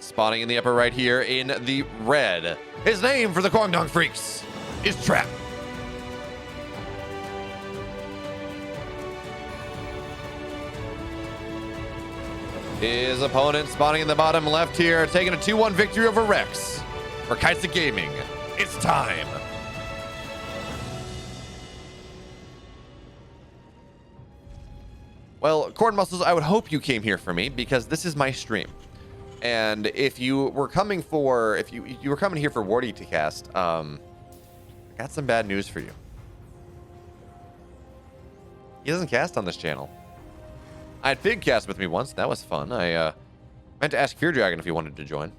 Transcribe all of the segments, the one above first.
Spawning in the upper right here in the red. His name for the Guangdong Freaks is Trap. His opponent spawning in the bottom left here, taking a 2-1 victory over Rex. For Kaisa Gaming, it's time. Well, Corn Muscles, I would hope you came here for me because this is my stream. And if you were coming for, if you were coming here for Wardy to cast, I got some bad news for you. He doesn't cast on this channel. I had Fig cast with me once. That was fun. I meant to ask Fear Dragon if he wanted to join.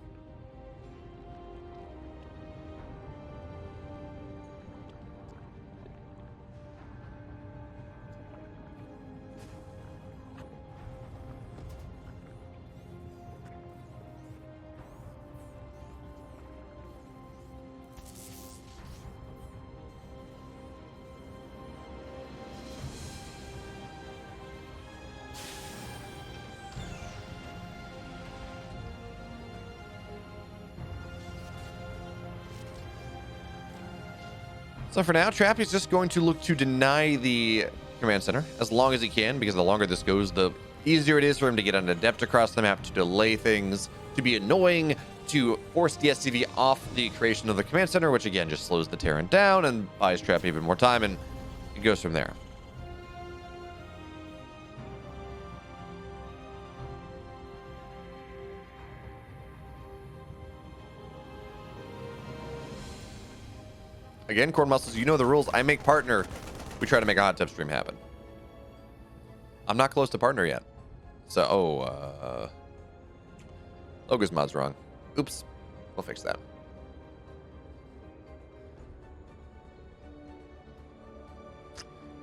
So for now, Trappy's just going to look to deny the command center as long as he can, because the longer this goes, the easier it is for him to get an adept across the map, to delay things, to be annoying, to force the SCV off the creation of the command center, which again just slows the Terran down and buys Trappy even more time, and it goes from there. Again, Corn Muscles, you know the rules. I make partner. We try to make a hot tub stream happen. I'm not close to partner yet. So, Logos mod's wrong. Oops. We'll fix that.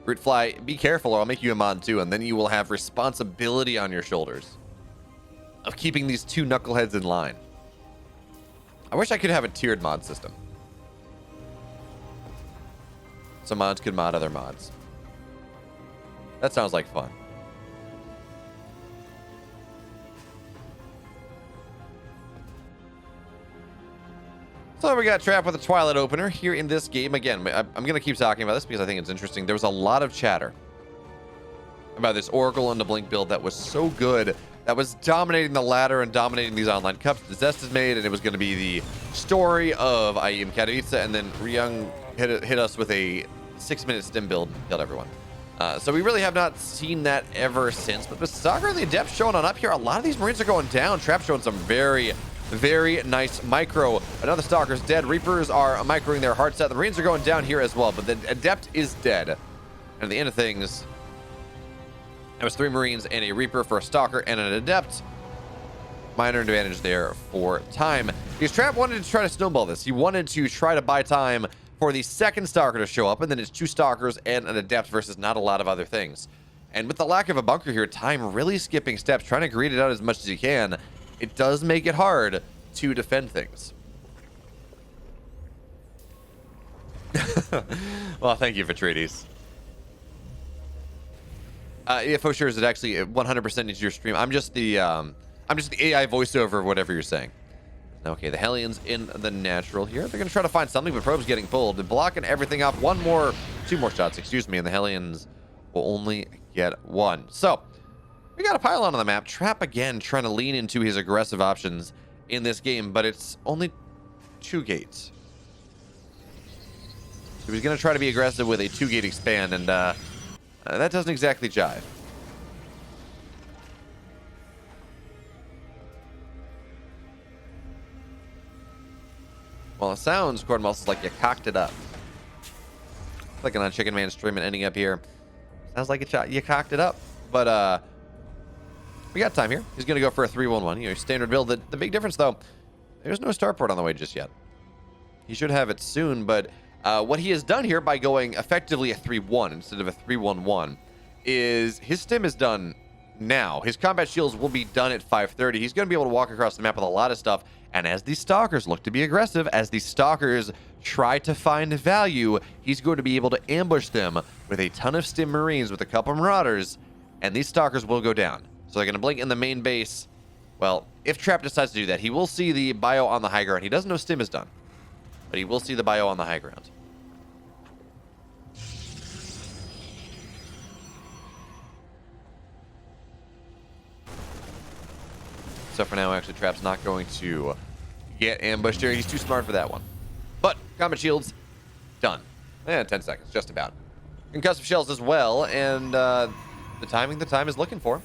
Rootfly, be careful or I'll make you a mod too, and then you will have responsibility on your shoulders of keeping these two knuckleheads in line. I wish I could have a tiered mod system, so mods could mod other mods. That sounds like fun. So we got Trap with a Twilight opener here in this game. Again, I'm going to keep talking about this because I think it's interesting. There was a lot of chatter about this Oracle and the Blink build that was so good, that was dominating the ladder and dominating these online cups. The Zest is made, and it was going to be the story of IEM Katowice, and then Ryung hit us with a 6-minute stim build and killed everyone. So we really have not seen that ever since. But with Stalker and the Adept showing on up here, a lot of these Marines are going down. Trap showing some very, very nice micro. Another Stalker's dead. Reapers are microing their hard set. The Marines are going down here as well, but the Adept is dead. And at the end of things, it was 3 Marines and a Reaper for a Stalker and an Adept. Minor advantage there for time, because Trap wanted to try to snowball this. He wanted to try to buy time for the second Stalker to show up, and then it's 2 Stalkers and an Adept versus not a lot of other things. And with the lack of a bunker here, time really skipping steps, trying to greed it out as much as you can, it does make it hard to defend things. Well, thank you, Vitrides. EFO shares it actually 100% into your stream. I'm just the AI voiceover of whatever you're saying. Okay, the Hellions in the natural here. They're going to try to find something, but Probe's getting pulled. They're blocking everything off. 2 more shots, excuse me, and the Hellions will only get 1. So, we got a pylon on the map. Trap again trying to lean into his aggressive options in this game, but it's only 2 gates. So he's going to try to be aggressive with a 2-gate expand, and that doesn't exactly jive. Well, it sounds, Corn Muscles, like you cocked it up. Clicking on Chicken Man stream and ending up here. Sounds like you cocked it up. But we got time here. He's going to go for a 3-1-1. You know, standard build. The big difference, though, there's no starport on the way just yet. He should have it soon, but what he has done here by going effectively a 3-1 instead of a 3-1-1 is his stim is done now. His combat shields will be done at 5:30. He's going to be able to walk across the map with a lot of stuff. And as these Stalkers look to be aggressive, as these Stalkers try to find value, he's going to be able to ambush them with a ton of Stim Marines with a couple Marauders, and these Stalkers will go down. So they're going to blink in the main base. Well, if Trap decides to do that, he will see the bio on the high ground. He doesn't know Stim is done, but he will see the bio on the high ground. So for now, actually, Trap's not going to get ambushed here. He's too smart for that one. But combat shields, done. 10 seconds, just about. Concussive shells as well, and the time is looking for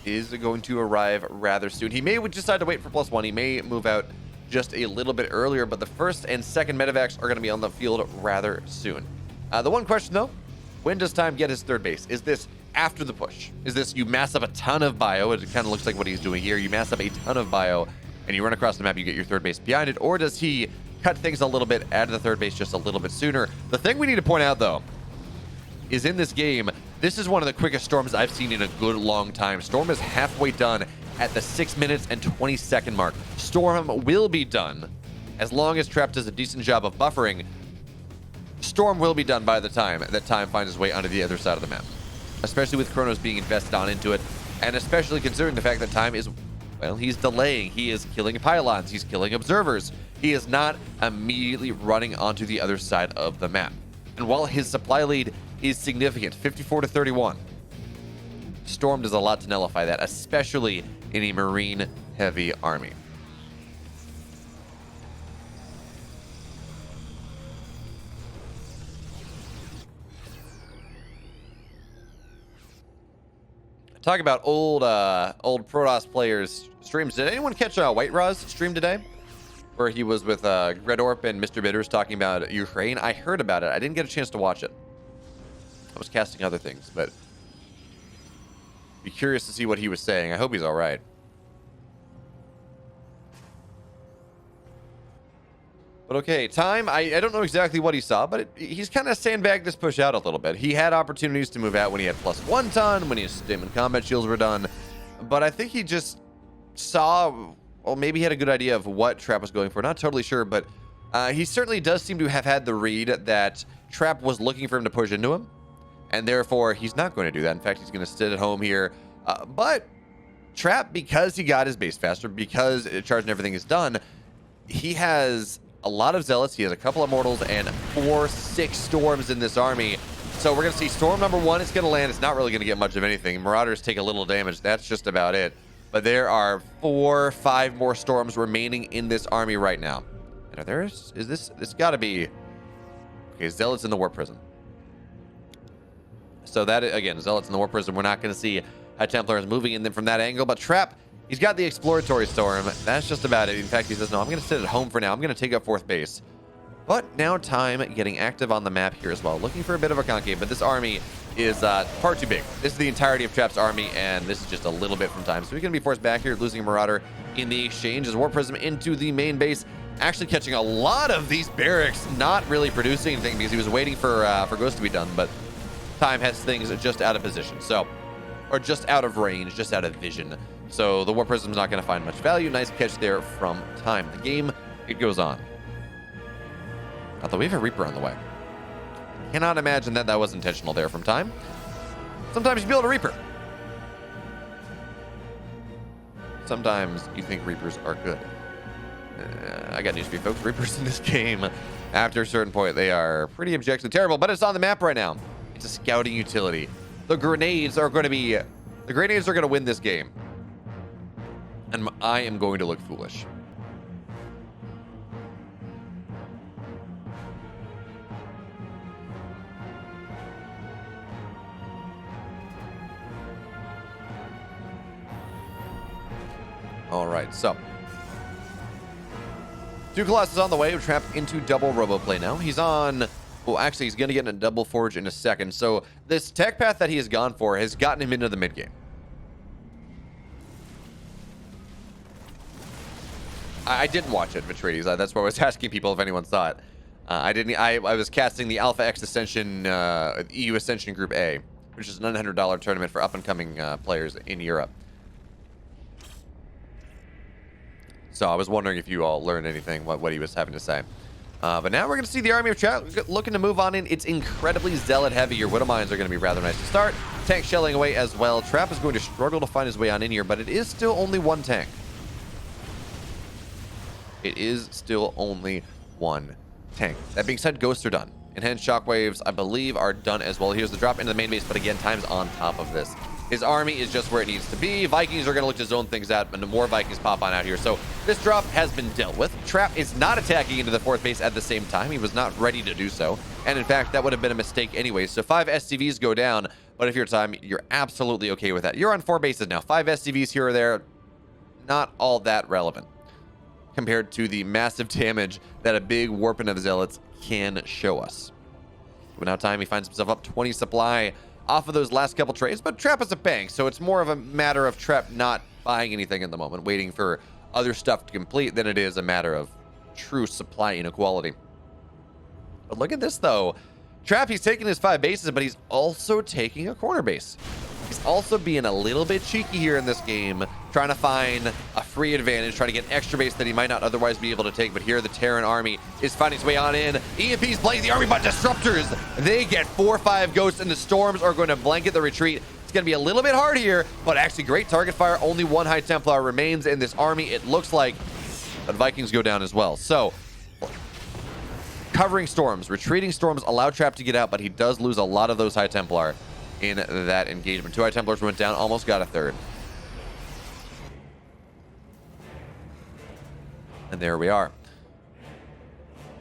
is going to arrive rather soon. He may decide to wait for +1. He may move out just a little bit earlier, but the first and second medevacs are going to be on the field rather soon. The one question, though, when does Time get his third base? Is this after the push? Is this you mass up a ton of bio? It kind of looks like what he's doing here. You mass up a ton of bio, and you run across the map, you get your third base behind it, or does he cut things a little bit, add the third base just a little bit sooner? The thing we need to point out, though, is in this game, this is one of the quickest storms I've seen in a good long time. Storm is halfway done at the 6 minutes and 20-second mark. Storm will be done as long as Trap does a decent job of buffering. Storm will be done by the time that Time finds his way onto the other side of the map, especially with Chronos being invested on into it, and especially considering the fact that Time is, well, he's delaying. He is killing pylons. He's killing observers. He is not immediately running onto the other side of the map. And while his supply lead is significant, 54 to 31, Storm does a lot to nullify that, especially in a marine-heavy army. Talk about old Protoss players streams. Did anyone catch White Raw's stream today, where he was with Gredorp and Mr. Bitters talking about Ukraine? I heard about it. I didn't get a chance to watch it. I was casting other things, but be curious to see what he was saying. I hope he's all right. But okay, Time, I don't know exactly what he saw, but he's kind of sandbagged this push out a little bit. He had opportunities to move out when he had +1 ton, when his stim and combat shields were done. But I think he just saw, well, maybe he had a good idea of what Trap was going for. Not totally sure, but he certainly does seem to have had the read that Trap was looking for him to push into him. And therefore, he's not going to do that. In fact, he's going to sit at home here. But Trap, because he got his base faster, because charge and everything is done, he has a lot of zealots. He has a couple of mortals and 4-6 storms in this army. So we're going to see storm number 1 is going to land. It's not really going to get much of anything. Marauders take a little damage. That's just about it. But there are 4-5 more storms remaining in this army right now. And are there? Is this got to be? Okay, zealots in the war prison. So that, again, zealots in the war prison. We're not going to see Templars moving in them from that angle. But Trap, he's got the exploratory storm. That's just about it. In fact, he says, no, I'm going to sit at home for now. I'm going to take up 4th base. But now Time getting active on the map here as well. Looking for a bit of a concave, but this army is far too big. This is the entirety of Trap's army, and this is just a little bit from Time. So he's going to be forced back here, losing a Marauder in the exchange as War Prism into the main base. Actually catching a lot of these barracks, not really producing anything because he was waiting for Ghost to be done, but Time has things just out of position. So, or just out of range, just out of vision. So the War Prism's not going to find much value. Nice catch there from Time. The game, it goes on. Although we have a Reaper on the way. Cannot imagine that was intentional there from Time. Sometimes you build a Reaper. Sometimes you think Reapers are good. I got news for you folks. Reapers in this game, after a certain point, they are pretty objectively terrible, but it's on the map right now. It's a scouting utility. The grenades are going to win this game. And I am going to look foolish. All right, so 2 Colossus on the way. We're trapped into double robo play now. He's on, well, actually, he's going to get in a double forge in a second. So this tech path that he has gone for has gotten him into the mid game. I didn't watch it, Vitrides. That's why I was asking people if anyone saw it. I was casting the Alpha X Ascension, EU Ascension Group A, which is an $900 tournament for up-and-coming players in Europe. So I was wondering if you all learned anything, what he was having to say. But now we're going to see the army of Trap looking to move on in. It's incredibly zealot heavy. Your Widow Mines are going to be rather nice to start. Tank shelling away as well. Trap is going to struggle to find his way on in here, but it is still only one tank. It is still only one tank. That being said, ghosts are done. Enhanced shockwaves, I believe, are done as well. Here's the drop into the main base, but again, time's on top of this. His army is just where it needs to be. Vikings are going to look to zone things out, and the more Vikings pop on out here. So this drop has been dealt with. Trap is not attacking into the fourth base at the same time. He was not ready to do so. And in fact, that would have been a mistake anyway. So 5 SCVs go down, but if you're time, you're absolutely okay with that. You're on 4 bases now. 5 SCVs here or there, not all that relevant compared to the massive damage that a big warping of zealots can show us. But now time, he finds himself up 20 supply off of those last couple trades, but Trap is a bank, so it's more of a matter of Trap not buying anything at the moment, waiting for other stuff to complete, than it is a matter of true supply inequality. But look at this, though. Trap, he's taking his 5 bases, but he's also taking a corner base. He's also being a little bit cheeky here in this game, trying to find a free advantage, trying to get extra base that he might not otherwise be able to take. But here the Terran army is finding its way on in. EMP's playing the army, but Disruptors, they get 4 or 5 ghosts, and the Storms are going to blanket the retreat. It's going to be a little bit hard here, but actually great target fire. Only 1 High Templar remains in this army, it looks like. But Vikings go down as well. So covering Storms, retreating Storms allow Trap to get out, but he does lose a lot of those High Templar in that engagement. 2 High Templars went down, almost got a 3rd. And there we are.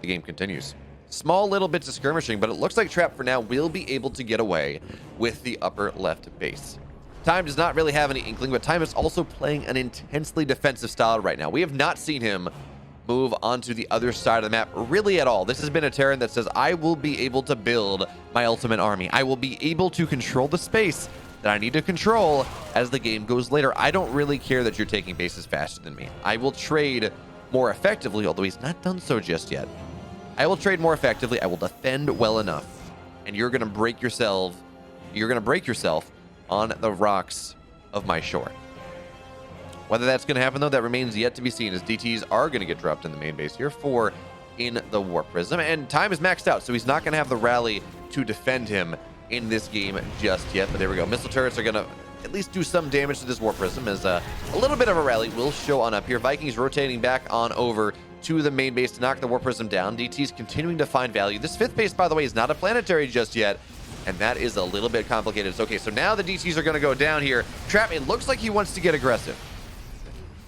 The game continues. Small little bits of skirmishing, but it looks like Trap for now will be able to get away with the upper left base. Time does not really have any inkling, but Time is also playing an intensely defensive style right now. We have not seen him move onto the other side of the map really at all. This has been a Terran that says, I will be able to build my ultimate army. I will be able to control the space that I need to control as the game goes later. I don't really care that you're taking bases faster than me. I will trade more effectively, although he's not done so just yet. I will trade more effectively. I will defend well enough. And you're going to break yourself. You're going to break yourself on the rocks of my shore. Whether that's going to happen, though, that remains yet to be seen, as DTs are going to get dropped in the main base here. 4 in the Warp Prism, and Time is maxed out, so he's not going to have the rally to defend him in this game just yet. But there we go. Missile turrets are going to at least do some damage to this Warp Prism, as a little bit of a rally will show on up here. Vikings rotating back on over to the main base to knock the Warp Prism down. DT's continuing to find value. This 5th base, by the way, is not a planetary just yet, and that is a little bit complicated. So, okay, so now the DTs are going to go down here. Trap, it looks like he wants to get aggressive.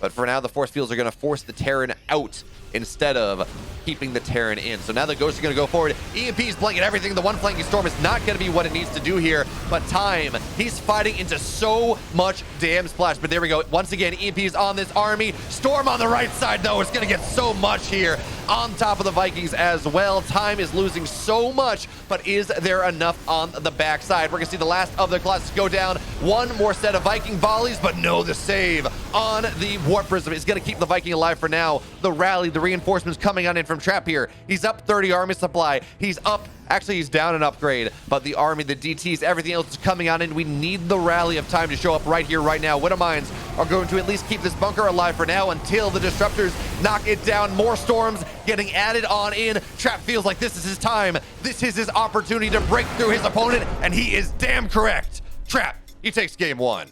But for now, the force fields are going to force the Terran out instead of keeping the Terran in. So now the Ghosts are going to go forward. EMP's blanket everything. The one flanking Storm is not going to be what it needs to do here. But Time, he's fighting into so much damn splash. But there we go. Once again, EMP's on this army. Storm on the right side, though, is going to get so much here on top of the Vikings as well. Time is losing so much, but is there enough on the backside? We're going to see the last of the classes go down. One more set of Viking volleys, but no, the save on the Warp Prism is going to keep the Viking alive for now. The rally, the reinforcements coming on in from Trap here. He's up 30 army supply. He's up, actually he's down an upgrade, but the army, the DTs, everything else is coming on in. We need the rally of Time to show up right here, right now. Widow Mines are going to at least keep this bunker alive for now until the Disruptors knock it down. More Storms getting added on in. Trap feels like this is his time. This is his opportunity to break through his opponent, and he is damn correct. Trap, he takes game 1.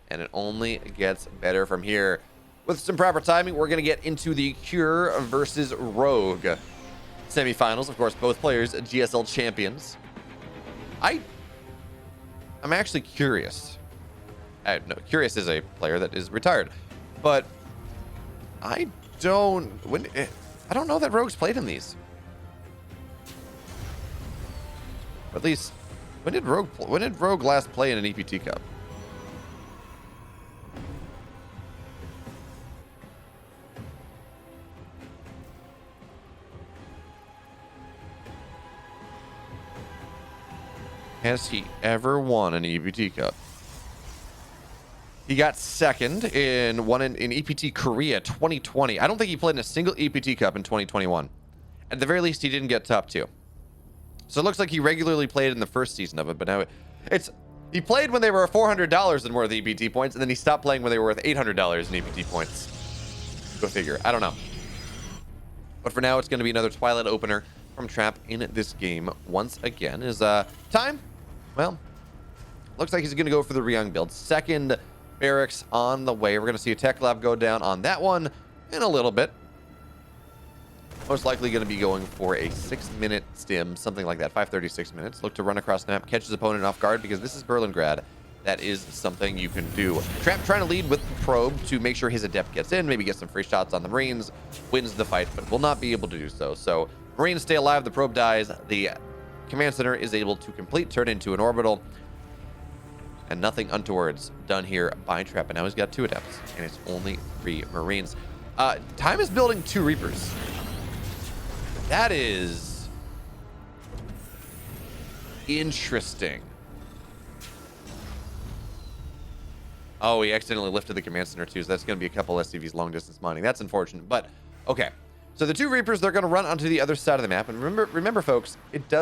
And it only gets better from here. With some proper timing, we're going to get into the Cure versus Rogue semifinals. Of course, both players GSL champions. I'm actually curious. No, Curious is a player that is retired, but I don't know that Rogue's played in these. At least, when did Rogue last play in an EPT Cup? Has he ever won an EPT Cup? He got second in EPT Korea 2020. I don't think he played in a single EPT Cup in 2021. At the very least, he didn't get top 2. So it looks like he regularly played in the first season of it, but now he played when they were $400 and worth EPT points, and then he stopped playing when they were worth $800 in EPT points. Go figure. I don't know. But for now, it's going to be another Twilight opener from Trap in this game once again. Is time? Well, looks like he's going to go for the Ryung build. Second barracks on the way. We're going to see a tech lab go down on that one in a little bit. Most likely going to be going for a 6-minute stim, something like that, 5:36 minutes. Look to run across the map, catch his opponent off guard, because this is Berlingrad. That is something you can do. Trap trying to lead with the probe to make sure his adept gets in, maybe get some free shots on the Marines, wins the fight, but will not be able to do so. So Marines stay alive, the probe dies, the command center is able to complete, turn into an orbital, and nothing untowards done here by Trap. And now he's got 2 adepts, and it's only 3 Marines. Time is building 2 Reapers. That is interesting. Oh, he accidentally lifted the command center too, so that's going to be a couple SCVs long distance mining. That's unfortunate, but okay. So the 2 Reapers, they're going to run onto the other side of the map. And remember, folks, it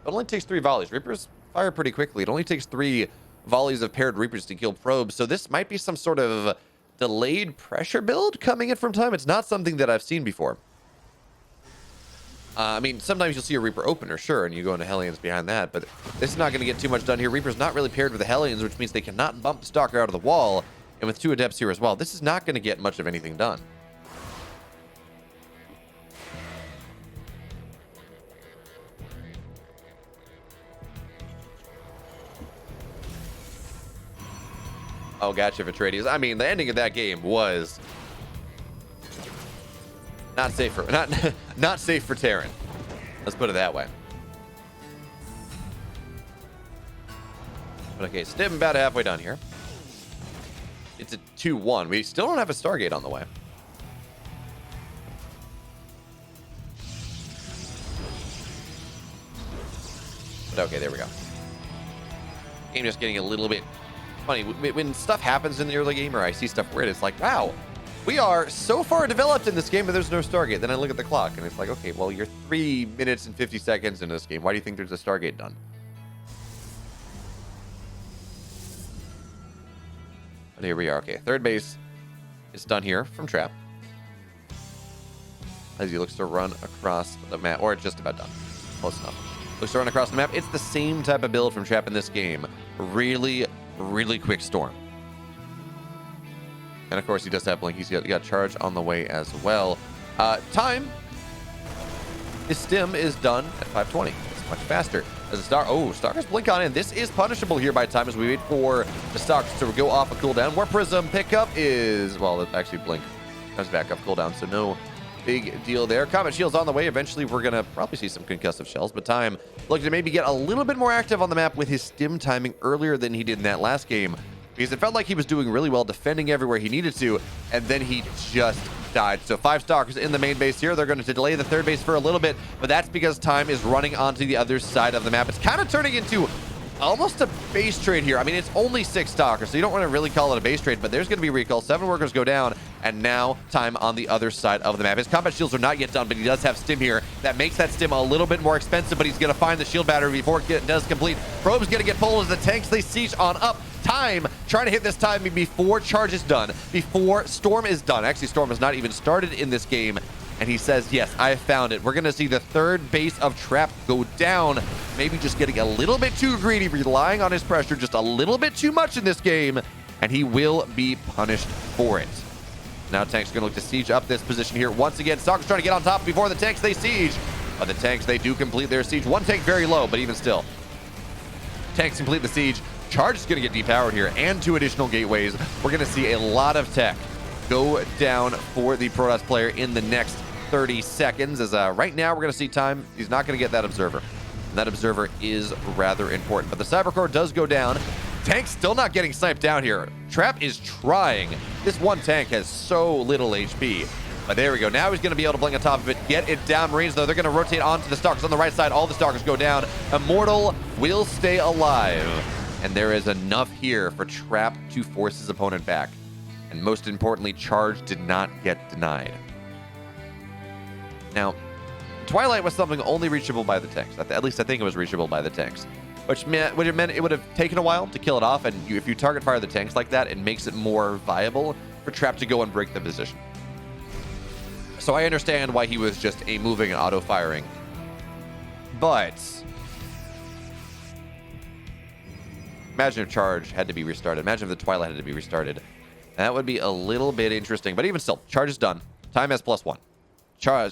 only takes 3 volleys. Reapers fire pretty quickly. It only takes 3 volleys of paired Reapers to kill probes. So this might be some sort of delayed pressure build coming in from Time. It's not something that I've seen before. I mean, sometimes you'll see a Reaper opener, sure, and you go into Hellions behind that, but this is not going to get too much done here. Reaper's not really paired with the Hellions, which means they cannot bump the Stalker out of the wall, and with 2 Adepts here as well, this is not going to get much of anything done. Oh, gotcha, Vitradius. I mean, the ending of that game was not safe for not safe for Terran. Let's put it that way. But okay, Stim about halfway done here. It's a 2-1. We still don't have a Stargate on the way. But okay, there we go. Game just getting a little bit funny. When stuff happens in the early game, or I see stuff weird, it's like, wow, we are so far developed in this game, but there's no Stargate. Then I look at the clock, and it's like, okay, well, you're 3 minutes and 50 seconds in this game. Why do you think there's a Stargate done? But here we are. Okay, third base is done here from Trap. As he looks to run across the map, or just about done. Close enough. Looks to run across the map. It's the same type of build from Trap in this game. Really, really quick storm. And of course, he does have Blink. He's got charge on the way as well. Time. His stim is done at 5:20. It's much faster. As a star, Stalker's Blink on in. This is punishable here by Time as we wait for the Stalkers to go off a cooldown. War Prism pickup is, well, actually Blink comes back up cooldown, so no big deal there. Comet Shield's on the way. Eventually, we're going to probably see some concussive shells, but Time looking to maybe get a little bit more active on the map with his stim timing earlier than he did in that last game, because it felt like he was doing really well, defending everywhere he needed to, and then he just died. So 5 Stalkers in the main base here. They're going to delay the third base for a little bit, but that's because Time is running onto the other side of the map. It's kind of turning into almost a base trade here. I mean, it's only 6 Stalkers, so you don't want to really call it a base trade, but there's going to be recall. 7 workers go down, and now Time on the other side of the map. His combat shields are not yet done, but he does have stim here. That makes that stim a little bit more expensive, but he's going to find the shield battery before it does complete. Probe's going to get pulled as the tanks, they siege on up. Time trying to hit this time before charge is done, before Storm is done. Actually, Storm has not even started in this game, and he says, yes, I found it. We're going to see the third base of Trap go down, maybe just getting a little bit too greedy, relying on his pressure just a little bit too much in this game, and he will be punished for it. Now Tank's going to look to siege up this position here. Once again, Stalker's trying to get on top before the tanks, they siege. But the tanks, they do complete their siege. One tank very low, but even still. Tanks complete the siege. Charge is going to get depowered here, and 2 additional gateways. We're going to see a lot of tech go down for the Protoss player in the next 30 seconds. As right now, we're going to see Time. He's not going to get that Observer. And that Observer is rather important. But the Cybercore does go down. Tank's still not getting sniped down here. Trap is trying. This one tank has so little HP. But there we go. Now he's going to be able to blink on top of it. Get it down. Marines, though, they're going to rotate onto the Stalkers on the right side. All the Stalkers go down. Immortal will stay alive. And there is enough here for Trap to force his opponent back. And most importantly, Charge did not get denied. Now, Twilight was something only reachable by the tanks. At least I think it was reachable by the tanks. Which meant it would have taken a while to kill it off. And if you target fire the tanks like that, it makes it more viable for Trap to go and break the position. So I understand why he was just a moving and auto-firing. But imagine if Charge had to be restarted. Imagine if the Twilight had to be restarted. That would be a little bit interesting. But even still, Charge is done. Time has +1.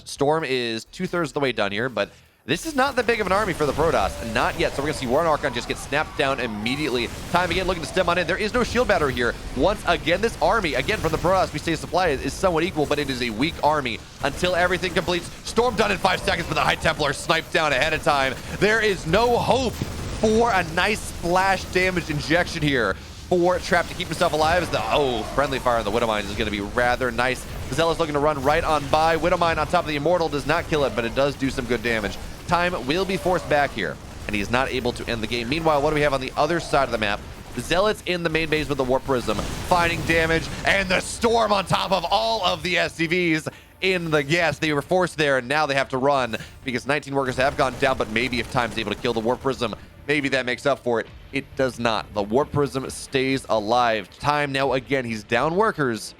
Storm is 2/3 of the way done here, but this is not that big of an army for the Protoss. Not yet. So we're going to see Warren Archon just get snapped down immediately. Time again looking to stem on in. There is no shield battery here. Once again, this army, again, from the Protoss, we say supply is somewhat equal, but it is a weak army until everything completes. Storm done in 5 seconds, but the High Templar sniped down ahead of time. There is no hope for a nice splash damage injection here for Trap to keep himself alive. As the friendly fire on the Widowmine is going to be rather nice. Zealot's looking to run right on by. Widowmine on top of the Immortal does not kill it, but it does do some good damage. Time will be forced back here, and he's not able to end the game. Meanwhile, what do we have on the other side of the map? The Zealots in the main base with the Warp Prism, finding damage, and the Storm on top of all of the SCVs in the gas. They were forced there, and now they have to run because 19 workers have gone down, but maybe if Time's able to kill the Warp Prism, maybe that makes up for it. It does not. The Warp Prism stays alive. Time now, again, he's down workers,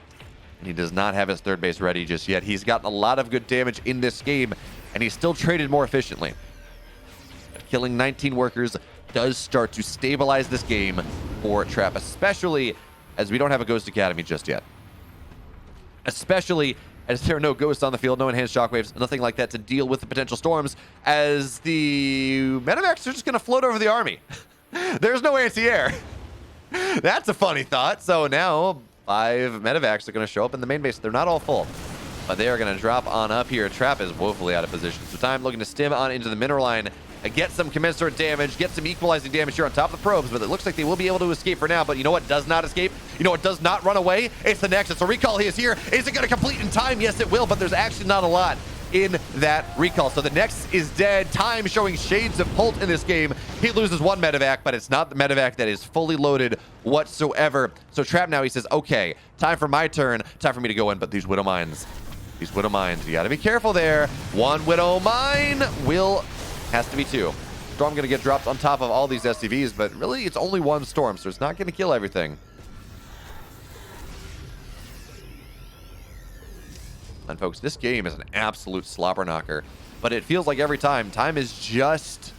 and he does not have his third base ready just yet. He's gotten a lot of good damage in this game, and he's still traded more efficiently. But killing 19 workers does start to stabilize this game for Trap, especially as we don't have a Ghost Academy just yet. Especially as there are no ghosts on the field, no enhanced shockwaves, nothing like that to deal with the potential storms, as the medevacs are just going to float over the army. There's no anti-air. That's a funny thought. So now 5 medevacs are going to show up in the main base. They're not all full, but they are going to drop on up here. Trap is woefully out of position. So Time looking to stim on into the mineral line, get some commensurate damage, get some equalizing damage here on top of the probes, but it looks like they will be able to escape for now. But you know what does not escape? You know what does not run away? It's the Nexus. So recall he is here. Is it going to complete in time? Yes, it will, but there's actually not a lot in that recall. So the Nexus is dead. Time showing shades of Pult in this game. He loses 1 medevac, but it's not the medevac that is fully loaded whatsoever. So Trap now, he says, okay, time for my turn. Time for me to go in, but these Widow Mines, you got to be careful there. 1 Widow Mine has to be 2. Storm going to get dropped on top of all these SCVs, but really it's only 1 Storm, so it's not going to kill everything. And folks, this game is an absolute slobber knocker, but it feels like every time, Time is just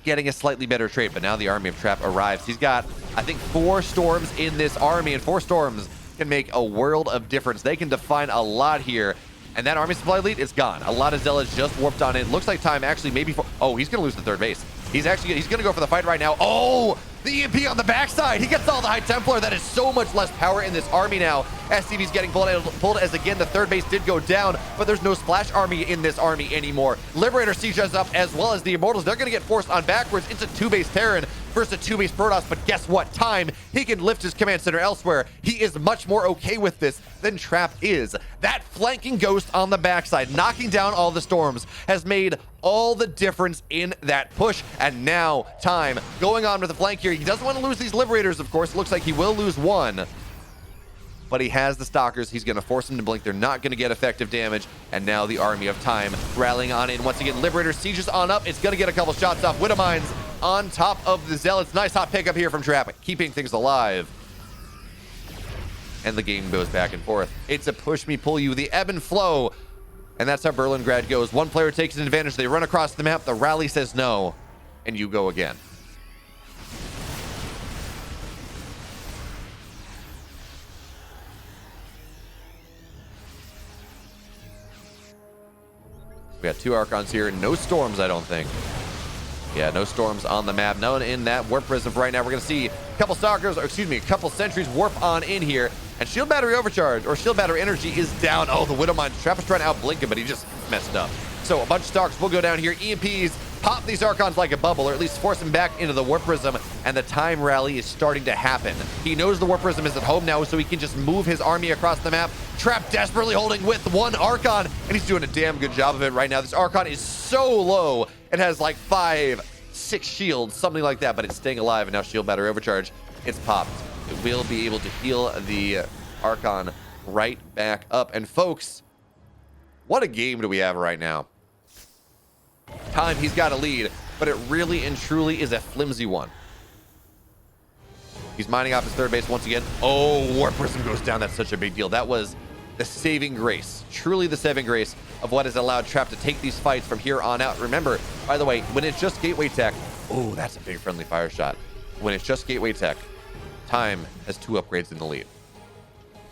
getting a slightly better trade. But now the army of Trap arrives. He's got, I think, 4 Storms in this army, and 4 Storms can make a world of difference. They can define a lot here. And that army supply lead is gone. A lot of Zealots just warped on in. Looks like Time actually maybe for... Oh, he's going to lose the third base. He's going to go for the fight right now. Oh, the EMP on the backside. He gets all the High Templar. That is so much less power in this army now. SCV's getting pulled as, again, the third base did go down, but there's no splash army in this army anymore. Liberator sieges up, as well as the Immortals. They're going to get forced on backwards into 2-base Terran versus a 2-base Protoss, but guess what? Time, he can lift his command center elsewhere. He is much more okay with this than Trap is. That flanking Ghost on the backside, knocking down all the Storms, has made all the difference in that push. And now Time going on with the flank here. He doesn't want to lose these Liberators, of course. It looks like he will lose 1. But he has the Stalkers. He's going to force them to blink. They're not going to get effective damage. And now the army of Time rallying on in. Once again, Liberator sieges on up. It's going to get a couple shots off. Widow Mines on top of the Zealots. Nice hot pickup here from Trap, keeping things alive. And the game goes back and forth. It's a push me, pull you, the ebb and flow. And that's how Berlingrad goes. One player takes an advantage. They run across the map. The rally says no. And you go again. We got 2 Archons here. No Storms, I don't think. Yeah, no Storms on the map. No one in that Warp Prism right now. We're going to see a couple Stalkers, or excuse me, a couple Sentries warp on in here. And Shield Battery Overcharge, or Shield Battery Energy, is down. Oh, the Widow Mine. Trap is trying to outblink him, but he just messed up. So a bunch of Stalkers will go down here. EMPs pop these Archons like a bubble, or at least force them back into the Warp Prism, and the Time rally is starting to happen. He knows the Warp Prism is at home now, so he can just move his army across the map. Trap desperately holding with 1 Archon, and he's doing a damn good job of it right now. This Archon is so low. It has like 5, 6 shields, something like that, but it's staying alive, and now Shield Battery Overcharge, it's popped. It will be able to heal the Archon right back up. And folks, what a game do we have right now. Time, he's got a lead, but it really and truly is a flimsy one. He's mining off his third base once again. Oh, Warp Prism goes down. That's such a big deal. That was the saving grace, truly the saving grace of what has allowed Trap to take these fights from here on out. Remember, by the way, when it's just gateway tech, oh, that's a big friendly fire shot. When it's just gateway tech, Time has 2 upgrades in the lead.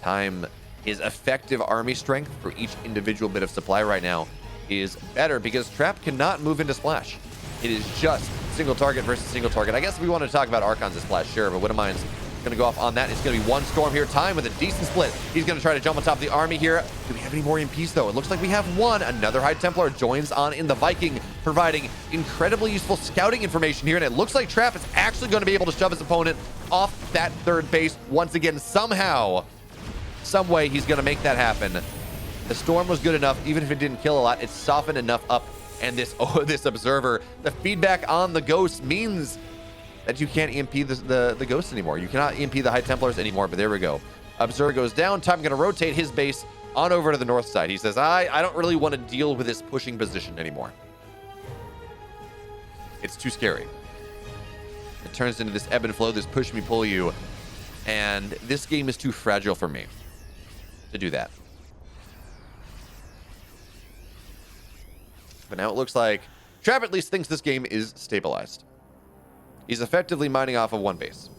Time, his effective army strength for each individual bit of supply right now is better because Trap cannot move into Splash. It is just single target versus single target. I guess if we want to talk about Archons as Splash, sure, but Widowmine's going to go off on that. It's going to be 1 storm here. Time with a decent split. He's going to try to jump on top of the army here. Do we have any more EMPs though? It looks like we have 1. Another High Templar joins on in the Viking, providing incredibly useful scouting information here. And it looks like Trap is actually going to be able to shove his opponent off that 3rd base once again. Somehow, some way, he's going to make that happen. The storm was good enough, even if it didn't kill a lot. It softened enough up. And this observer, the feedback on the ghost means that you can't EMP the ghost anymore. You cannot EMP the High Templars anymore, but there we go. Observer goes down. Time going to rotate his base on over to the north side. He says, I don't really want to deal with this pushing position anymore. It's too scary. It turns into this ebb and flow, this push me, pull you. And this game is too fragile for me to do that. But now it looks like Trap at least thinks this game is stabilized. He's effectively mining off of 1 base.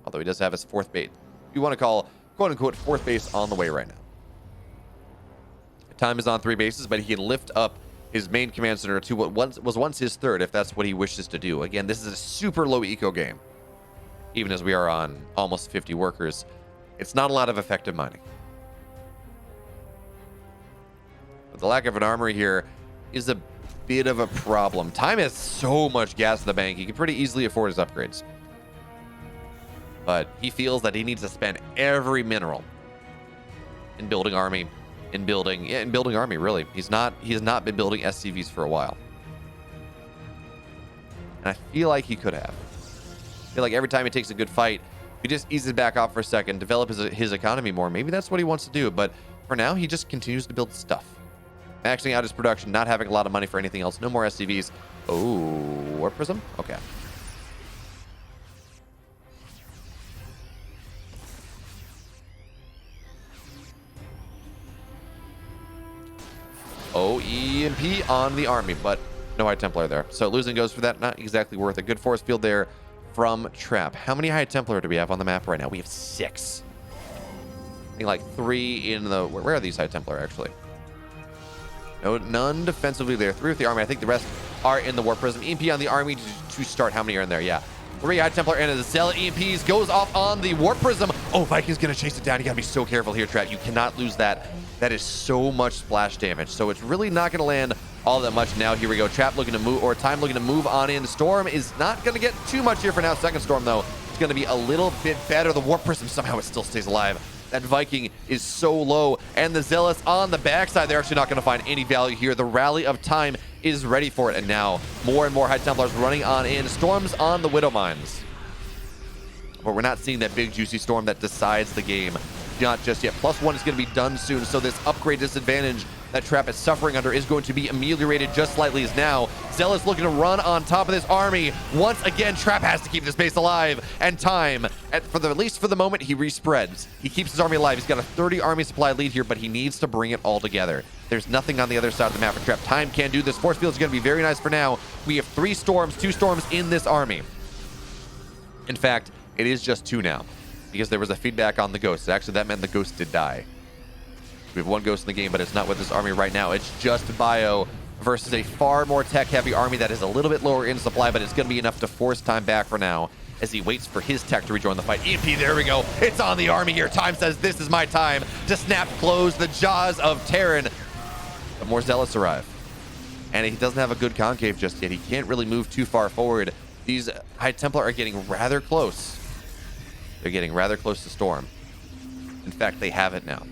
Although he does have his 4th base. You want to call, quote-unquote, 4th base on the way right now. Time is on 3 bases, but he can lift up his main command center to what was once his 3rd, if that's what he wishes to do. Again, this is a super low eco game. Even as we are on almost 50 workers, it's not a lot of effective mining. But the lack of an armory here is a bit of a problem. Time has so much gas in the bank, he can pretty easily afford his upgrades. But he feels that he needs to spend every mineral in building army, in building army, really. He has not been building SCVs for a while. And I feel like he could have. I feel like every time he takes a good fight, he just eases back off for a second, develop his economy more. Maybe that's what he wants to do, but for now, he just continues to build stuff. Maxing out his production, not having a lot of money for anything else. No more SCVs. Oh, Warp Prism? Okay. Oh, EMP on the army, but no High Templar there. So losing goes for that. Not exactly worth a good force field there from Trap. How many High Templar do we have on the map right now? We have 6. I think like 3 in the... Where are these High Templar, actually? No, none defensively there. 3 with the army. I think the rest are in the Warp Prism. EMP on the army to start. How many are in there? Yeah. 3 High Templar and a Zealot EMPs goes off on the Warp Prism. Oh, Viking's going to chase it down. You got to be so careful here, Trap. You cannot lose that. That is so much splash damage. So it's really not going to land all that much. Now, here we go. Trap looking to move, or Time looking to move on in. Storm is not going to get too much here for now. Second Storm, though, it's going to be a little bit better. The Warp Prism, somehow it still stays alive. That Viking is so low, and the Zealots on the backside, they're actually not going to find any value here. The Rally of Time is ready for it, and now more and more High Templars running on in. Storms on the Widow Mines. But we're not seeing that big juicy storm that decides the game. Not just yet. +1 is going to be done soon, so this upgrade disadvantage that Trap is suffering under is going to be ameliorated just slightly as now. Zealot's looking to run on top of this army. Once again, Trap has to keep this base alive, and Time, at least for the moment, he respreads. He keeps his army alive. He's got a 30 army supply lead here, but he needs to bring it all together. There's nothing on the other side of the map for Trap. Time can do this. Force field is going to be very nice for now. We have 3 storms, 2 storms in this army. In fact, it is just 2 now, because there was a feedback on the ghost. Actually, that meant the ghost did die. We have 1 ghost in the game, but it's not with this army right now. It's just Bio versus a far more tech-heavy army that is a little bit lower in supply, but it's going to be enough to force Time back for now as he waits for his tech to rejoin the fight. EMP, there we go. It's on the army here. Time says, this is my time to snap close the jaws of Terran. But more Zealots arrive. And he doesn't have a good concave just yet. He can't really move too far forward. These High Templar are getting rather close. They're getting rather close to Storm. In fact, they have it now.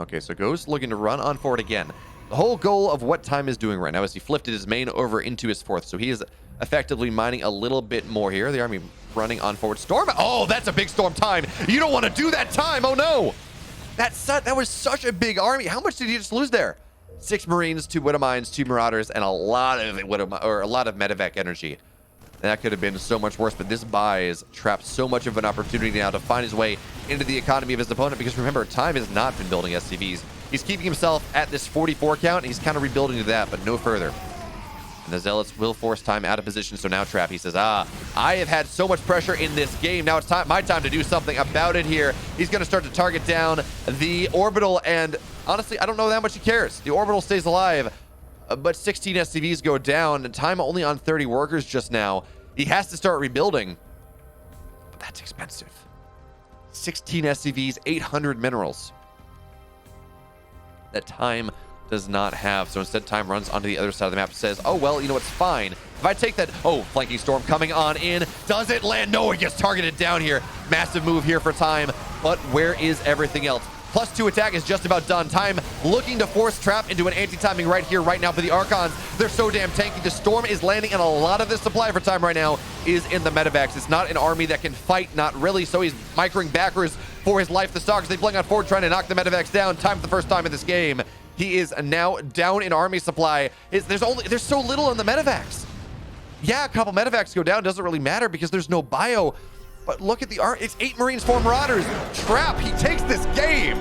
Okay, so Ghost looking to run on forward again. The whole goal of what Time is doing right now is he flipped his main over into his 4th, so he is effectively mining a little bit more here. The army running on forward. Storm! Oh, that's a big storm. Time! You don't want to do that, Time! Oh, no! That was such a big army. How much did he just lose there? 6 Marines, 2 Widow Mines, 2 Marauders, and a lot of medevac energy. That could have been so much worse, but this buys Trap so much of an opportunity now to find his way into the economy of his opponent, because remember, Time has not been building SCVs. He's keeping himself at this 44 count, and he's kind of rebuilding to that, but no further. And the Zealots will force Time out of position, so now Trap, he says, I have had so much pressure in this game. Now it's my time to do something about it here. He's going to start to target down the Orbital, and honestly, I don't know that much he cares. The Orbital stays alive, but 16 SCVs go down, and Time only on 30 workers just now. He has to start rebuilding, but that's expensive. 16 SCVs, 800 minerals that Time does not have. So instead, Time runs onto the other side of the map and says, oh, well, you know, it's fine. If I take that, oh, flanking storm coming on in. Does it land? No, it gets targeted down here. Massive move here for Time, but where is everything else? +2 attack is just about done. Time looking to force Trap into an anti-timing right here, right now for the Archons. They're so damn tanky. The storm is landing, and a lot of this supply for Time right now is in the medevacs. It's not an army that can fight, not really, so he's microing backwards for his life. The Stalkers, they fling on forward, trying to knock the medevacs down. Time for the first time in this game. He is now down in army supply. There's so little in the medevacs. Yeah, a couple medevacs go down. Doesn't really matter because there's no bio. But look at the art. It's 8 Marines, 4 Marauders. Trap, he takes this game.